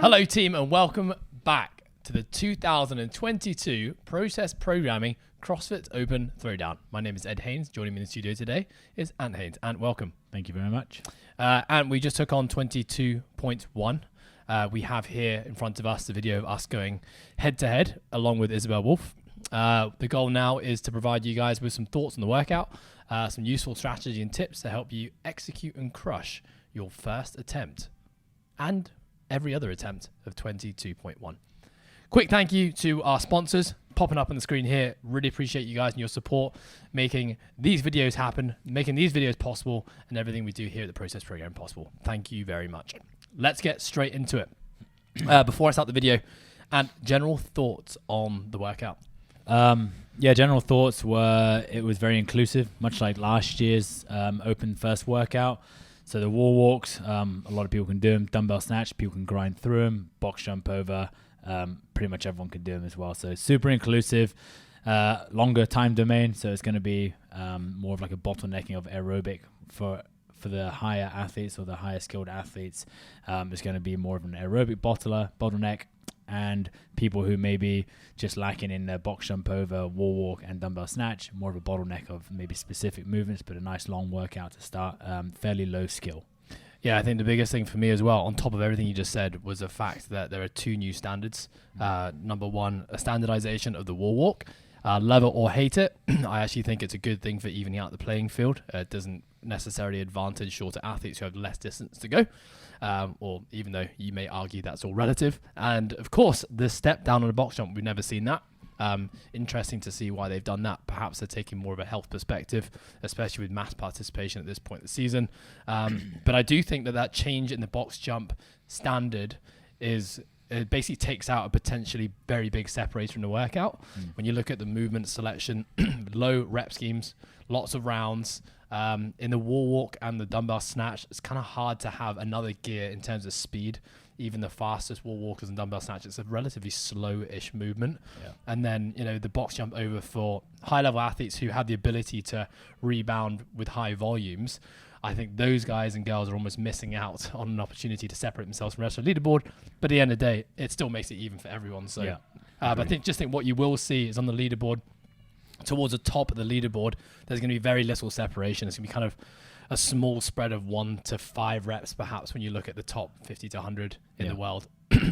Hello team and welcome back to the 2022 Process Programming CrossFit Open Throwdown. My name is Ed Haynes. Joining me in the studio today is Ant Haynes. Ant, welcome. Thank you very much. And we just took on 22.1. We have here in front of us the video of us going head to head along with Isabel Wolf. The goal now is to provide you guys with some thoughts on the workout, some useful strategy and tips to help you execute and crush your first attempt and every other attempt of 22.1. Quick thank you to our sponsors popping up on the screen here. Really appreciate you guys and your support making these videos happen, making these videos possible, and everything we do here at the Process Program possible. Thank you very much. Let's get straight into it. Before I start the video, and general thoughts on the workout. General thoughts were it was very inclusive, much like last year's open first workout. So the wall walks, a lot of people can do them. Dumbbell snatch, people can grind through them. Box jump over, pretty much everyone can do them as well. So super inclusive, longer time domain. So it's going to be more of like a bottlenecking of aerobic for the higher athletes or the higher skilled athletes. It's going to be more of an aerobic bottleneck. And people who may be just lacking in the box jump over, wall walk, and dumbbell snatch, more of a bottleneck of maybe specific movements, but a nice long workout to start, fairly low skill. Yeah, I think the biggest thing for me as well, on top of everything you just said, was the fact that there are two new standards. Number one, a standardization of the wall walk. Love it or hate it, I actually think it's a good thing for evening out the playing field. It doesn't necessarily advantage shorter athletes who have less distance to go. Or even though you may argue that's all relative. And of course, the step down on a box jump, we've never seen that. Interesting to see why they've done that. Perhaps they're taking more of a health perspective, especially with mass participation at this point in the season. But I do think that change in the box jump standard it basically takes out a potentially very big separator in the workout. When you look at the movement selection, low rep schemes, lots of rounds, in the wall walk and the dumbbell snatch, it's kind of hard to have another gear in terms of speed. Even the fastest wall walkers and dumbbell snatch, it's a relatively slow-ish movement. Yeah. And then, the box jump over for high-level athletes who have the ability to rebound with high volumes. I think those guys and girls are almost missing out on an opportunity to separate themselves from the rest of the leaderboard. But at the end of the day, it still makes it even for everyone. So, yeah, but I think what you will see is on the leaderboard, towards the top of the leaderboard, there's going to be very little separation. It's going to be kind of a small spread of 1 to 5 reps, perhaps, when you look at the top 50 to 100 in the world.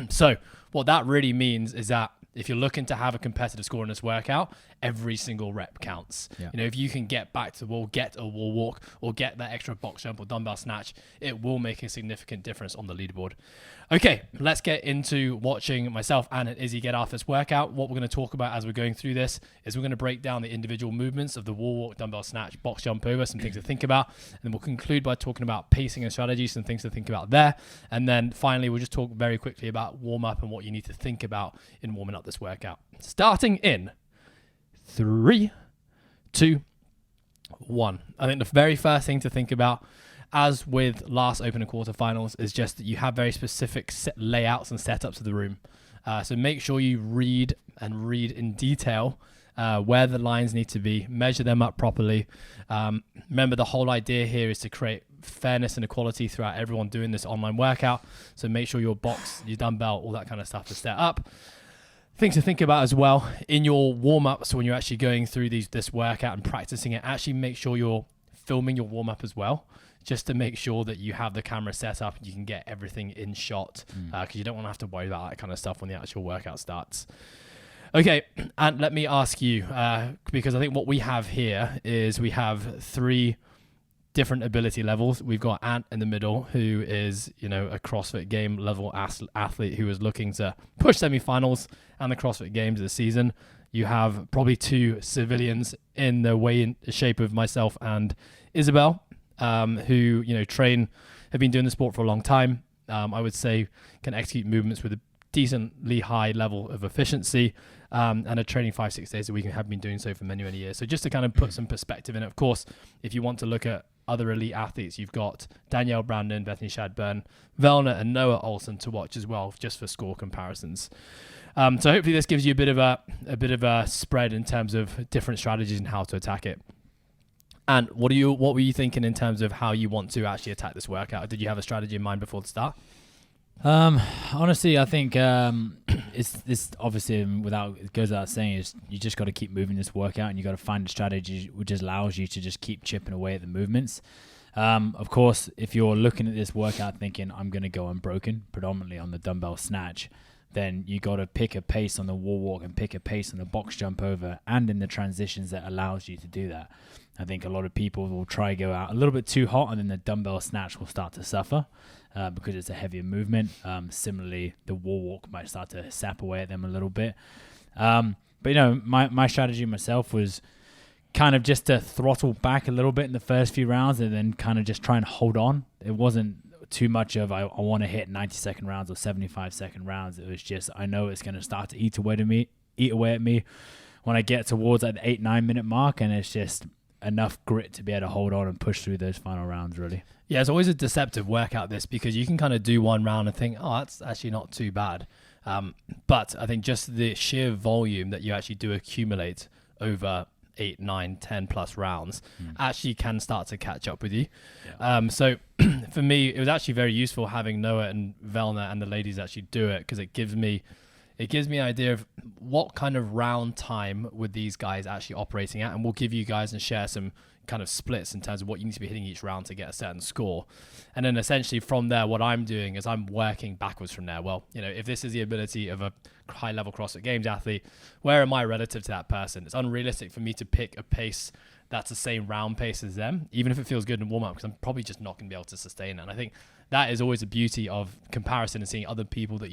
So what that really means is that if you're looking to have a competitive score in this workout, every single rep counts. Yeah. If you can get back to the wall, get a wall walk, or get that extra box jump or dumbbell snatch, it will make a significant difference on the leaderboard. Okay, let's get into watching myself and Izzy get after this workout. What we're going to talk about as we're going through this is we're going to break down the individual movements of the wall walk, dumbbell snatch, box jump over, some things to think about. And then we'll conclude by talking about pacing and strategies, some things to think about there. And then finally, we'll just talk very quickly about warm up and what you need to think about in warming up this workout. Starting in 3, 2, 1. I think the very first thing to think about, as with last open and quarterfinals, is just that you have very specific layouts and setups of the room. So make sure you read in detail where the lines need to be, measure them up properly. Remember, the whole idea here is to create fairness and equality throughout everyone doing this online workout. So make sure your box, your dumbbell, all that kind of stuff is set up. Things to think about as well in your warm-up. So when you're actually going through this workout and practicing it, actually make sure you're filming your warm-up as well, just to make sure that you have the camera set up and you can get everything in shot, because you don't want to have to worry about that kind of stuff when the actual workout starts. Okay, and let me ask you, because I think what we have here is we have 3 different ability levels. We've got Ant in the middle, who is, a CrossFit game level athlete who is looking to push semifinals and the CrossFit Games this season. You have probably 2 civilians in the way in the shape of myself and Isabel, who, have been doing the sport for a long time. I would say can execute movements with a decently high level of efficiency, and are training 5-6 days a week and have been doing so for many, many years. So just to kind of put some perspective in it, of course, if you want to look at other elite athletes, you've got Danielle Brandon, Bethany Shadburn, Velna, and Noah Olsen to watch as well, just for score comparisons. So hopefully this gives you a bit of a spread in terms of different strategies and how to attack it. And what were you thinking in terms of how you want to actually attack this workout? Did you have a strategy in mind before the start? Honestly, I think it's obviously without it goes without saying is you just got to keep moving this workout, and you got to find a strategy which allows you to just keep chipping away at the movements. Of course, if you're looking at this workout thinking I'm going to go unbroken, predominantly on the dumbbell snatch, then you got to pick a pace on the wall walk and pick a pace on the box jump over, and in the transitions that allows you to do that. I think a lot of people will try go out a little bit too hot, and then the dumbbell snatch will start to suffer because it's a heavier movement. Similarly, the wall walk might start to sap away at them a little bit. But my strategy myself was kind of just to throttle back a little bit in the first few rounds, and then kind of just try and hold on. It wasn't too much of I want to hit 90-second rounds or 75-second rounds. It was just I know it's going to start to eat away at me when I get towards that 8-9 minute mark, and it's just enough grit to be able to hold on and push through those final rounds, really. Yeah, it's always a deceptive workout, this, because you can kind of do one round and think, oh, that's actually not too bad. But I think just the sheer volume that you actually do accumulate over 8, 9, 10 plus rounds actually can start to catch up with you. Yeah. So for me, it was actually very useful having Noah and Velna and the ladies actually do it, because it gives me an idea of what kind of round time would these guys actually operating at, and we'll give you guys and share some kind of splits in terms of what you need to be hitting each round to get a certain score. And then essentially from there, what I'm doing is I'm working backwards from there. Well, if this is the ability of a high level CrossFit Games athlete, where am I relative to that person? It's unrealistic for me to pick a pace that's the same round pace as them, even if it feels good in warm up, because I'm probably just not going to be able to sustain it. And I think that is always the beauty of comparison and seeing other people that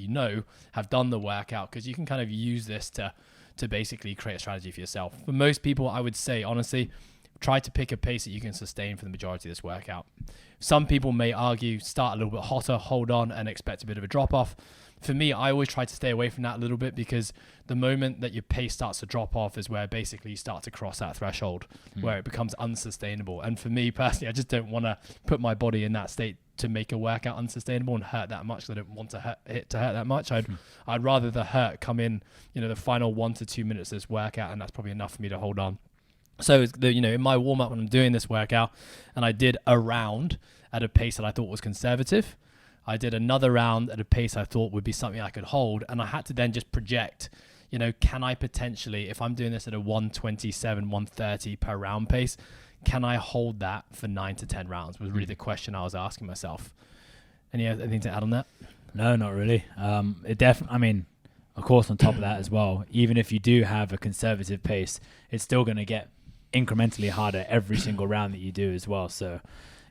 have done the workout, because you can kind of use this to basically create a strategy for yourself. For most people, I would say, honestly, try to pick a pace that you can sustain for the majority of this workout. Some people may argue, start a little bit hotter, hold on, and expect a bit of a drop off. For me, I always try to stay away from that a little bit, because the moment that your pace starts to drop off is where basically you start to cross that threshold where it becomes unsustainable. And for me personally, I just don't want to put my body in that state to make a workout unsustainable and hurt that much. I don't want to hurt that much. I'd rather the hurt come in, the final 1 to 2 minutes of this workout, and that's probably enough for me to hold on. So, in my warm-up when I'm doing this workout, and I did a round at a pace that I thought was conservative. I did another round at a pace I thought would be something I could hold, and I had to then just project, can I potentially, if I'm doing this at a 127, 130 per round pace, can I hold that for 9 to 10 rounds was really the question I was asking myself. Anything to add on that? No, not really. Of course, on top of that as well, even if you do have a conservative pace, it's still going to get incrementally harder every single round that you do as well. So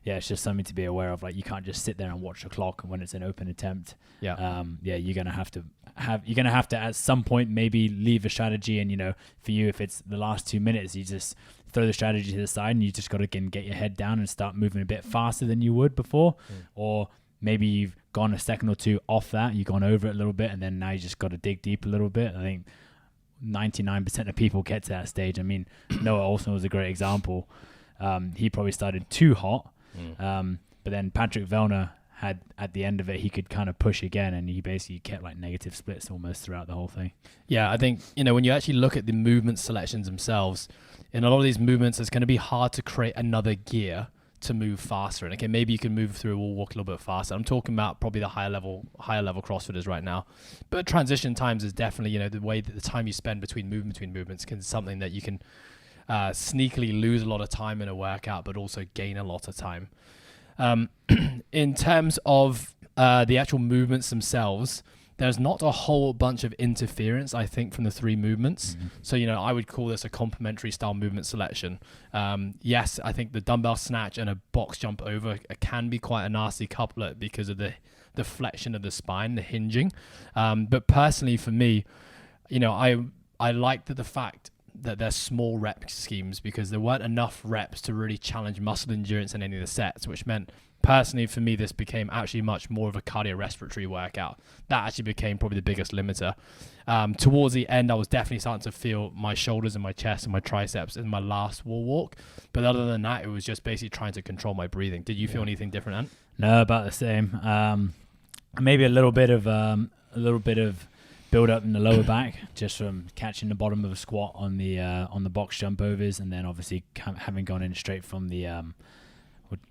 yeah, it's just something to be aware of. Like, you can't just sit there and watch the clock when it's an open attempt. Yeah. You're going to have to at some point maybe leave a strategy. And, for you, if it's the last 2 minutes, you just throw the strategy to the side and you just got to get your head down and start moving a bit faster than you would before. Or maybe you've gone a second or two off that, you've gone over it a little bit, and then now you just got to dig deep a little bit. I think 99% of people get to that stage. I mean, Noah Olsen was a great example. He probably started too hot, but then Patrick Vellner had, at the end of it, he could kind of push again, and he basically kept like negative splits almost throughout the whole thing. Yeah, I think, when you actually look at the movement selections themselves, in a lot of these movements, it's going to be hard to create another gear to move faster. And okay, maybe you can move through a wall walk a little bit faster. I'm talking about probably the higher level CrossFitters right now. But transition times is definitely, the way that the time you spend between movements can something that you can sneakily lose a lot of time in a workout, but also gain a lot of time. In terms of the actual movements themselves, there's not a whole bunch of interference, I think, from the three movements. So, I would call this a complementary style movement selection. Yes, I think the dumbbell snatch and a box jump over can be quite a nasty couplet because of the flexion of the spine, the hinging. But personally, for me, I liked the fact that they're small rep schemes, because there weren't enough reps to really challenge muscle endurance in any of the sets, which meant, personally, for me, this became actually much more of a cardiorespiratory workout. That actually became probably the biggest limiter. Towards the end, I was definitely starting to feel my shoulders and my chest and my triceps in my last wall walk. But other than that, it was just basically trying to control my breathing. Did you feel anything different, Ant? No, about the same. Maybe a little bit of build up in the lower back, just from catching the bottom of a squat on the box jump overs, and then obviously having gone in straight from the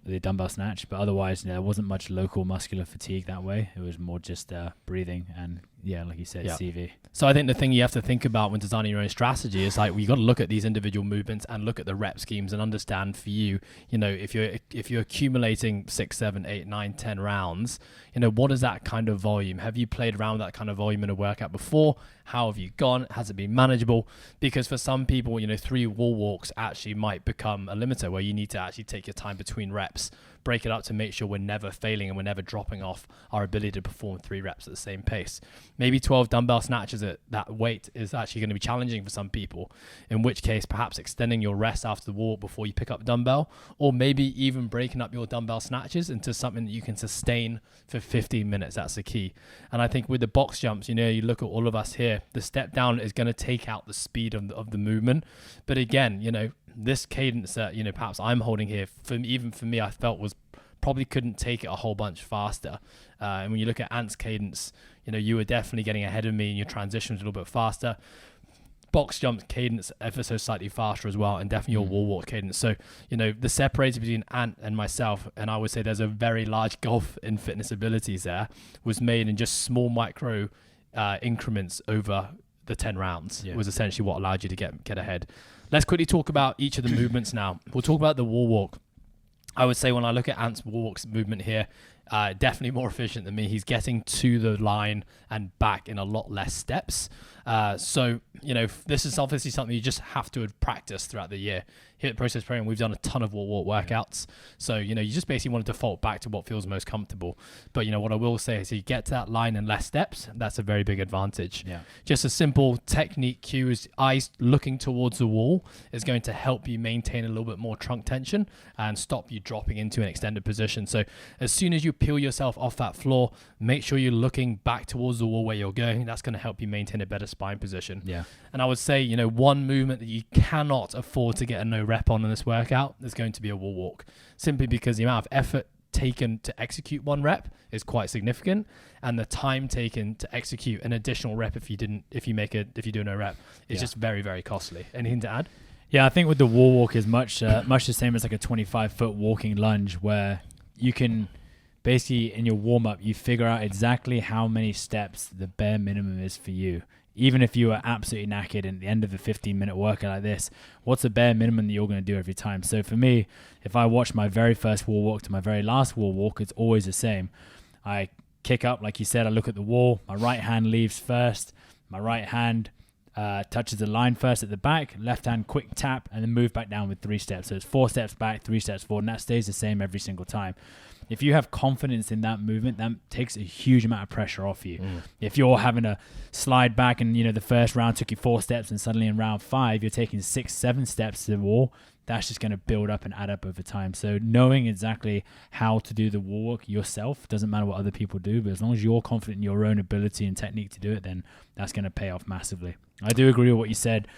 the dumbbell snatch, but otherwise, there wasn't much local muscular fatigue that way. It was more just breathing and, like you said, CV. So I think the thing you have to think about when designing your own strategy is like, you got to look at these individual movements and look at the rep schemes and understand for you, if you're accumulating 6, 7, 8, 9, 10 rounds, what is that kind of volume? Have you played around with that kind of volume in a workout before? How have you gone? Has it been manageable? Because for some people, 3 wall walks actually might become a limiter where you need to actually take your time between reps, break it up to make sure we're never failing and we're never dropping off our ability to perform 3 reps at the same pace. Maybe 12 dumbbell snatches at that weight is actually going to be challenging for some people, in which case perhaps extending your rest after the walk before you pick up dumbbell, or maybe even breaking up your dumbbell snatches into something that you can sustain for 15 minutes. That's the key. And I think with the box jumps, you look at all of us here, the step down is going to take out the speed of the movement. But again, this cadence that, perhaps I'm holding here, even for me, I felt was probably couldn't take it a whole bunch faster. And when you look at Ant's cadence, you were definitely getting ahead of me and your transitions a little bit faster. Box jump cadence ever so slightly faster as well, and definitely your wall walk cadence. So, the separator between Ant and myself, and I would say there's a very large gulf in fitness abilities there, was made in just small micro increments over the 10 rounds. Was essentially what allowed you to get ahead. Let's quickly talk about each of the movements now. We'll talk about the wall walk. I would say when I look at Ant's wall walks movement here, definitely more efficient than me. He's getting to the line and back in a lot less steps. So, this is obviously something you just have to practice throughout the year. Here at Process Program, we've done a ton of wall walk workouts. So, you just basically want to default back to what feels most comfortable. But, what I will say is you get to that line in less steps, that's a very big advantage. Yeah. Just a simple technique cue is eyes looking towards the wall is going to help you maintain a little bit more trunk tension and stop you dropping into an extended position. So as soon as you peel yourself off that floor, make sure you're looking back towards the wall where you're going. That's going to help you maintain a better spine position. Yeah. And I would say, one movement that you cannot afford to get a no rep on in this workout is going to be a wall walk, simply because the amount of effort taken to execute one rep is quite significant, and the time taken to execute an additional rep if you do a no rep is just very, very costly. Anything to add? Yeah, I think with the wall walk is much the same as like a 25-foot walking lunge, where you can basically in your warm up you figure out exactly how many steps the bare minimum is for you. Even if you are absolutely knackered at the end of a 15-minute workout like this, what's the bare minimum that you're going to do every time? So for me, if I watch my very first wall walk to my very last wall walk, it's always the same. I kick up, like you said, I look at the wall, my right hand leaves first, my right hand touches the line first at the back, left hand quick tap, and then move back down with 3 steps. So it's 4 steps back, 3 steps forward, and that stays the same every single time. If you have confidence in that movement, that takes a huge amount of pressure off you. If you're having to slide back and, the first round took you 4 steps and suddenly in round 5, you're taking 6, 7 steps to the wall, that's just going to build up and add up over time. So knowing exactly how to do the wall walk yourself, doesn't matter what other people do, but as long as you're confident in your own ability and technique to do it, then that's going to pay off massively. I do agree with what you said.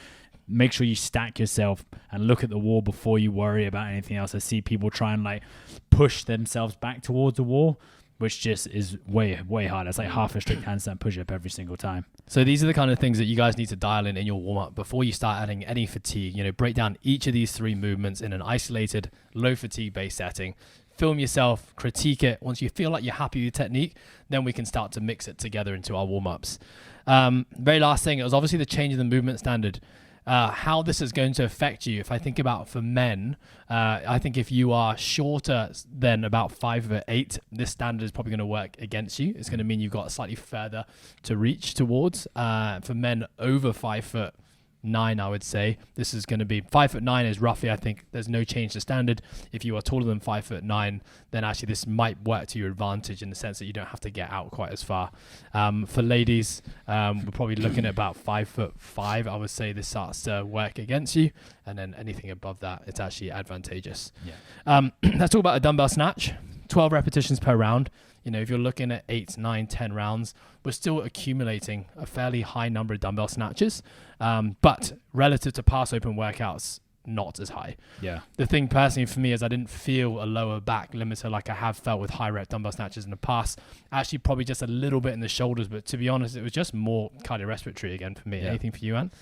Make sure you stack yourself and look at the wall before you worry about anything else. I see people try and push themselves back towards the wall, which just is way, way harder. It's like half a strict handstand push-up every single time. So these are the kind of things that you guys need to dial in your warm-up before you start adding any fatigue. Break down each of these 3 movements in an isolated, low fatigue-based setting. Film yourself, critique it. Once you feel like you're happy with your technique, then we can start to mix it together into our warm-ups. Very last thing, it was obviously the change in the movement standard. How this is going to affect you. If I think about for men, I think if you are shorter than about 5'8", this standard is probably going to work against you. It's going to mean you've got slightly further to reach towards. For men over 5'9", I would say this is going to be 5'9" is roughly, I think there's no change to standard. If you are taller than 5'9", then actually this might work to your advantage in the sense that you don't have to get out quite as far. For ladies, we're probably looking at about 5'5". I would say this starts to work against you, and then anything above that, it's actually advantageous. Let's talk about a dumbbell snatch. 12 repetitions per round. If you're looking at 8, 9, 10 rounds, we're still accumulating a fairly high number of dumbbell snatches, but relative to past open workouts, not as high. Yeah. The thing personally for me is I didn't feel a lower back limiter like I have felt with high rep dumbbell snatches in the past. Actually, probably just a little bit in the shoulders, but to be honest, it was just more cardiorespiratory again for me. Anything for you, Ant?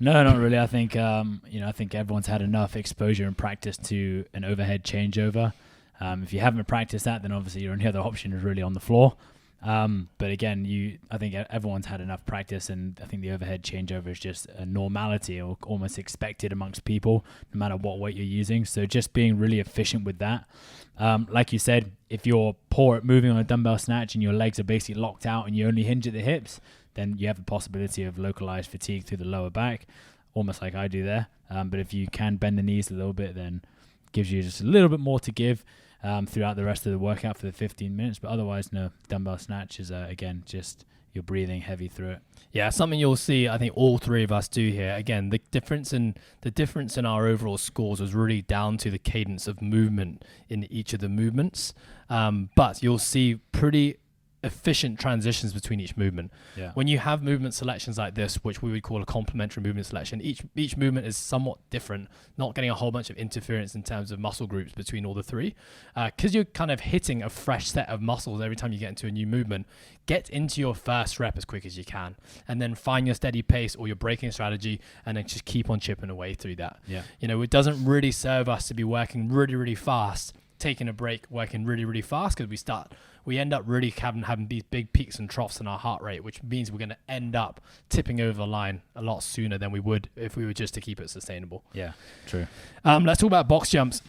No, not really. I think I think everyone's had enough exposure and practice to an overhead changeover. If you haven't practiced that, then obviously your only other option is really on the floor. But again, I think everyone's had enough practice, and I think the overhead changeover is just a normality or almost expected amongst people, no matter what weight you're using. So just being really efficient with that. Like you said, if you're poor at moving on a dumbbell snatch and your legs are basically locked out and you only hinge at the hips, then you have a possibility of localized fatigue through the lower back, almost like I do there. But if you can bend the knees a little bit, then it gives you just a little bit more to give throughout the rest of the workout for the 15 minutes. But otherwise, no, dumbbell snatch is, again, just you're breathing heavy through it. Yeah, something you'll see, I think all three of us do here. Again, the difference in our overall scores was really down to the cadence of movement in each of the movements. But you'll see pretty efficient transitions between each movement. Yeah. When you have movement selections like this, which we would call a complementary movement selection, each movement is somewhat different, not getting a whole bunch of interference in terms of muscle groups between all the three. Because you're kind of hitting a fresh set of muscles every time you get into a new movement, get into your first rep as quick as you can, and then find your steady pace or your braking strategy, and then just keep on chipping away through that. Yeah. It doesn't really serve us to be working really, really fast, taking a break, working really, really fast, because we end up really having these big peaks and troughs in our heart rate, which means we're going to end up tipping over the line a lot sooner than we would if we were just to keep it sustainable. Yeah, true. Let's talk about box jumps.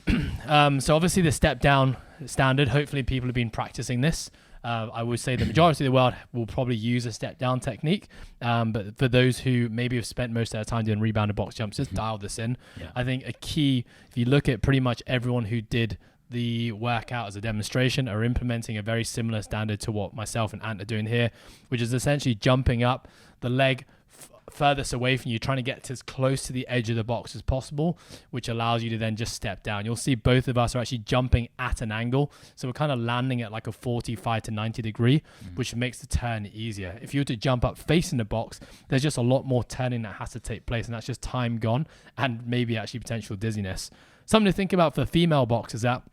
So obviously the step down standard, hopefully people have been practicing this. I would say the majority of the world will probably use a step down technique. But for those who maybe have spent most of their time doing rebounded box jumps, just dial this in. Yeah. I think a key, if you look at pretty much everyone who did the workout as a demonstration, are implementing a very similar standard to what myself and Ant are doing here, which is essentially jumping up the leg furthest away from you, trying to get as close to the edge of the box as possible, which allows you to then just step down. You'll see both of us are actually jumping at an angle, so we're kind of landing at like a 45 to 90 degree, which makes the turn easier. If you were to jump up facing the box, there's just a lot more turning that has to take place, and that's just time gone and maybe actually potential dizziness. Something to think about for the female box is that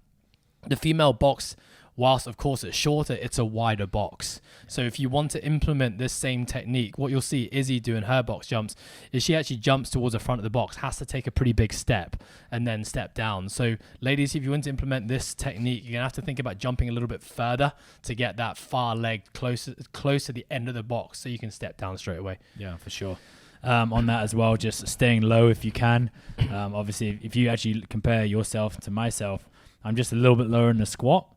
the female box, whilst of course it's shorter, it's a wider box. So if you want to implement this same technique, what you'll see Izzy doing her box jumps is she actually jumps towards the front of the box, has to take a pretty big step and then step down. So ladies, if you want to implement this technique, you're gonna have to think about jumping a little bit further to get that far leg close to the end of the box so you can step down straight away. Yeah, for sure. On that as well, just staying low if you can. Obviously, if you actually compare yourself to myself, I'm just a little bit lower in the squat,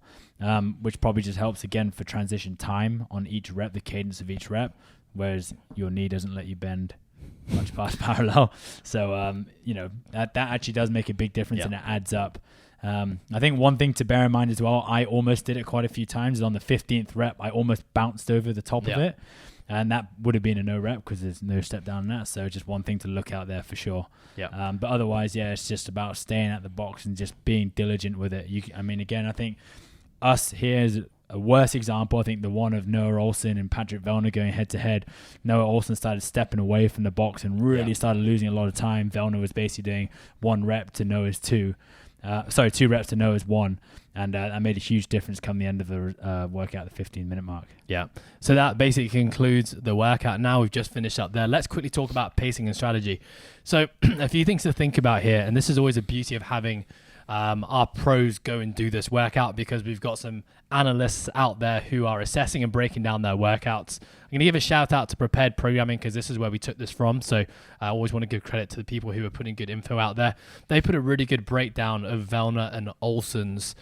which probably just helps again for transition time on each rep, the cadence of each rep, whereas your knee doesn't let you bend much past parallel. So, that actually does make a big difference, and it adds up. I think one thing to bear in mind as well, I almost did it quite a few times, is on the 15th rep, I almost bounced over the top of it. And that would have been a no rep because there's no step down in that. So just one thing to look out there for sure. Yeah. But otherwise, it's just about staying at the box and just being diligent with it. I think us here is a worse example. I think the one of Noah Olsen and Patrick Vellner going head to head. Noah Olsen started stepping away from the box and really started losing a lot of time. Vellner was basically doing 1 rep to Noah's 2. 2 reps to Noah's 1. And that made a huge difference come the end of the workout, the 15-minute mark. Yeah. So that basically concludes the workout. Now we've just finished up there. Let's quickly talk about pacing and strategy. So a few things to think about here. And this is always a beauty of having our pros go and do this workout, because we've got some analysts out there who are assessing and breaking down their workouts. I'm going to give a shout out to Prepared Programming, because this is where we took this from. So I always want to give credit to the people who are putting good info out there. They put a really good breakdown of Vellner and Olsen's,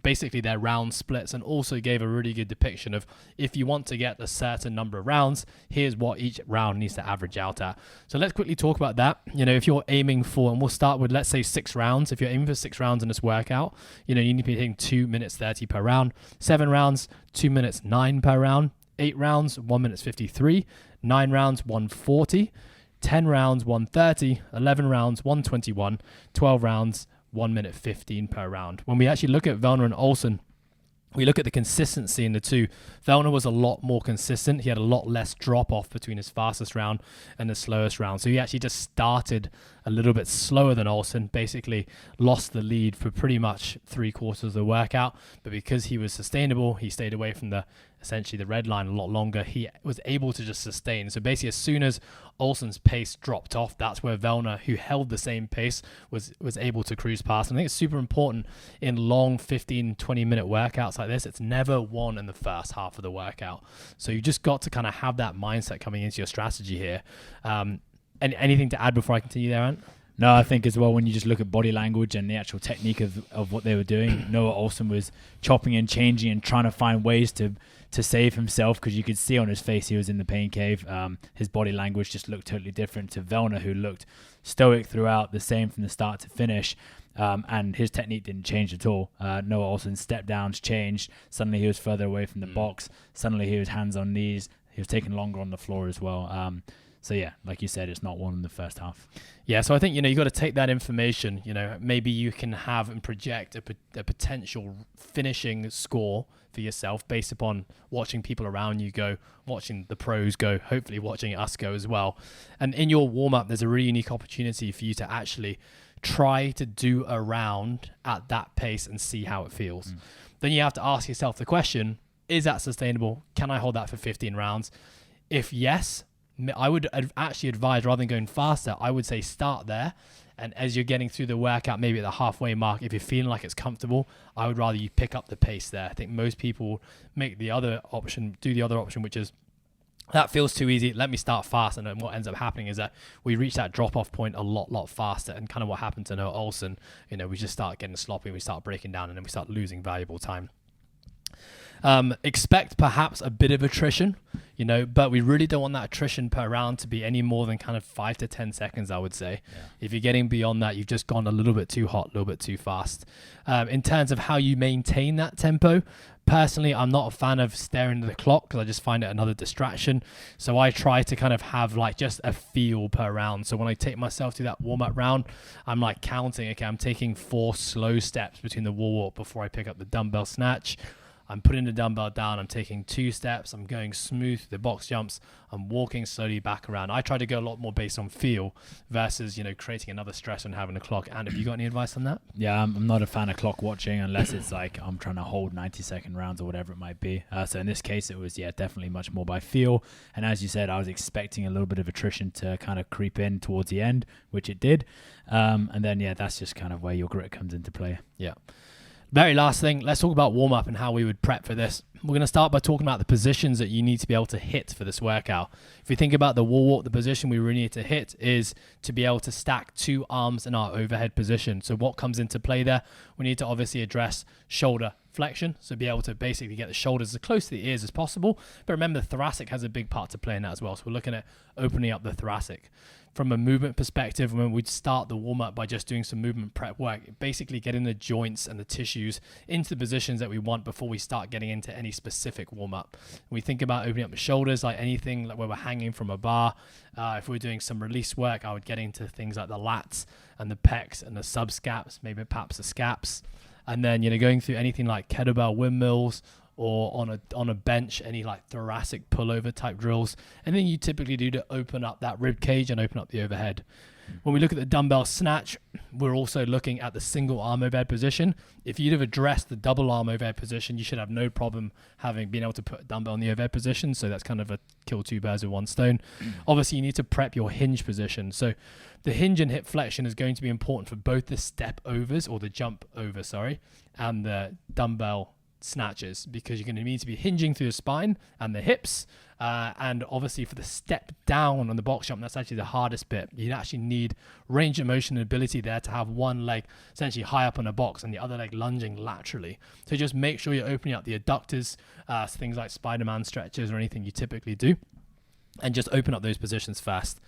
basically their round splits, and also gave a really good depiction of if you want to get a certain number of rounds, here's what each round needs to average out at. So let's quickly talk about that. If you're aiming for, and we'll start with, let's say 6 rounds. If you're aiming for 6 rounds in this workout, you need to be hitting 2 minutes 30 per round. 7 rounds, 2 minutes 9 per round. 8 rounds, 1 minute 53, 9 rounds, 140, 10 rounds, 130, 11 rounds, 121, 12 rounds, 1 minute 15 per round. When we actually look at Vellner and Olsen, we look at the consistency in the two. Vellner was a lot more consistent. He had a lot less drop off between his fastest round and the slowest round. So he actually just started a little bit slower than Olsen, basically lost the lead for pretty much 3/4 of the workout. But because he was sustainable, he stayed away from essentially the red line a lot longer. He was able to just sustain. So basically, as soon as Olsen's pace dropped off, that's where Vellner, who held the same pace, was able to cruise past. And I think it's super important in long 15, 20-minute workouts like this. It's never won in the first half of the workout. So you just got to kind of have that mindset coming into your strategy here. And anything to add before I continue there, Ant? No, I think as well, when you just look at body language and the actual technique of what they were doing, Noah Olsen was chopping and changing and trying to find ways to save himself, because you could see on his face he was in the pain cave. His body language just looked totally different to Vellner, who looked stoic throughout, the same from the start to finish. And his technique didn't change at all. Noah Olsen's step downs changed. Suddenly he was further away from the box. Suddenly he was hands on knees. He was taking longer on the floor as well. So yeah, like you said, it's not won in the first half. Yeah, so I think, you got to take that information, maybe you can have and project a potential finishing score for yourself based upon watching people around you go, watching the pros go, hopefully watching us go as well. And in your warm-up, there's a really unique opportunity for you to actually try to do a round at that pace and see how it feels. Then you have to ask yourself the question, is that sustainable? Can I hold that for 15 rounds? If yes, I would actually advise, rather than going faster, I would say start there. And as you're getting through the workout, maybe at the halfway mark, if you're feeling like it's comfortable, I would rather you pick up the pace there. I think most people do the other option, which is, that feels too easy, let me start fast. And then what ends up happening is that we reach that drop-off point a lot faster. And kind of what happened to Noah Olsen, we just start getting sloppy, we start breaking down, and then we start losing valuable time. Expect perhaps a bit of attrition, but we really don't want that attrition per round to be any more than kind of 5 to 10 seconds, I would say. Yeah. If you're getting beyond that, you've just gone a little bit too hot, a little bit too fast. In terms of how you maintain that tempo, personally, I'm not a fan of staring at the clock because I just find it another distraction. So I try to kind of have like just a feel per round. So when I take myself through that warm-up round, I'm like counting, okay, I'm taking 4 slow steps between the wall walk before I pick up the dumbbell snatch. I'm putting the dumbbell down, I'm taking 2 steps, I'm going smooth through the box jumps, I'm walking slowly back around. I try to go a lot more based on feel versus, creating another stress and having a clock. And have you got any advice on that? Yeah, I'm not a fan of clock watching unless it's like I'm trying to hold 90-second rounds or whatever it might be. So in this case, it was, definitely much more by feel. And as you said, I was expecting a little bit of attrition to kind of creep in towards the end, which it did. And then, that's just kind of where your grit comes into play. Yeah. Very last thing, let's talk about warm-up and how we would prep for this. We're going to start by talking about the positions that you need to be able to hit for this workout. If you think about the wall walk, the position we really need to hit is to be able to stack 2 arms in our overhead position. So what comes into play there? We need to obviously address shoulder flexion, so be able to basically get the shoulders as close to the ears as possible. But remember, the thoracic has a big part to play in that as well. So we're looking at opening up the thoracic. From a movement perspective, when we'd start the warm-up by just doing some movement prep work, basically getting the joints and the tissues into the positions that we want before we start getting into any specific warm-up. When we think about opening up the shoulders, like anything like where we're hanging from a bar, if we're doing some release work, I would get into things like the lats and the pecs and the subscaps, maybe perhaps the scaps. And then, going through anything like kettlebell windmills or on a bench, any like thoracic pullover type drills. And then you typically do to open up that rib cage and open up the overhead. When we look at the dumbbell snatch, we're also looking at the single arm overhead position. If you'd have addressed the double arm overhead position, you should have no problem being able to put a dumbbell in the overhead position. So that's kind of a kill 2 birds with 1 stone. Obviously, you need to prep your hinge position. So the hinge and hip flexion is going to be important for both the step overs or the jump over, and the dumbbell snatches, because you're going to need to be hinging through the spine and the hips, and obviously for the step down on the box jump, that's actually the hardest bit. You actually need range of motion and ability there to have one leg essentially high up on a box and the other leg lunging laterally. So just make sure you're opening up the adductors, things like Spider-Man stretches or anything you typically do, and just open up those positions first.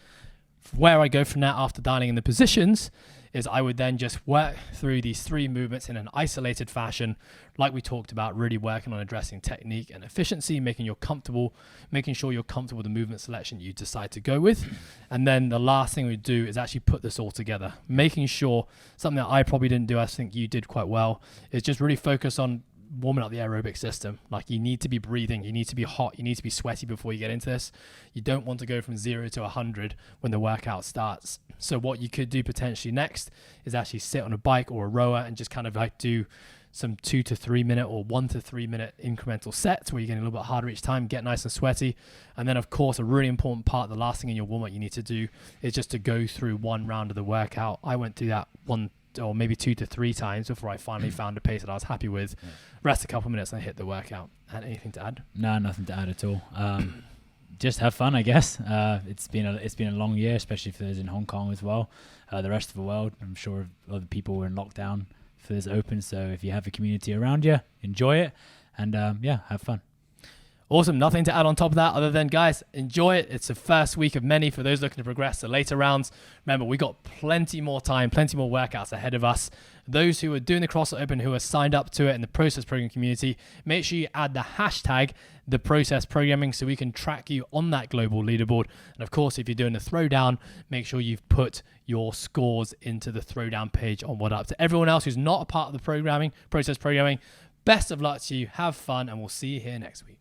Where I go from now after dialing in the positions is I would then just work through these 3 movements in an isolated fashion, like we talked about, really working on addressing technique and efficiency, making sure you're comfortable with the movement selection you decide to go with. And then the last thing we do is actually put this all together, making sure, something that I probably didn't do, I think you did quite well, is just really focus on warming up the aerobic system. Like, you need to be breathing, you need to be hot, you need to be sweaty before you get into this. You don't want to go from 0 to 100 when the workout starts. So what you could do potentially next is actually sit on a bike or a rower and just kind of like do some 2 to 3 minute or 1 to 3 minute incremental sets where you're getting a little bit harder each time, get nice and sweaty. And then, of course, a really important part, the last thing in your warm-up you need to do is just to go through one round of the workout. I went through that 1 or maybe 2 to 3 times before I finally found a pace that I was happy with. Rest a couple of minutes and I hit the workout. And anything to add? No, nothing to add at all. Just have fun, I guess. It's been a long year, especially for those in Hong Kong as well. The rest of the world, I'm sure other people were in lockdown for this open. So if you have a community around you, enjoy it, and have fun. Awesome. Nothing to add on top of that other than, guys, enjoy it. It's the first week of many for those looking to progress to later rounds. Remember, we got plenty more time, plenty more workouts ahead of us. Those who are doing the CrossFit Open, who are signed up to it in the process program community, make sure you add the hashtag, the process programming, so we can track you on that global leaderboard. And of course, if you're doing a throwdown, make sure you've put your scores into the throwdown page on Warmup. To everyone else who's not a part of the process programming, best of luck to you. Have fun, and we'll see you here next week.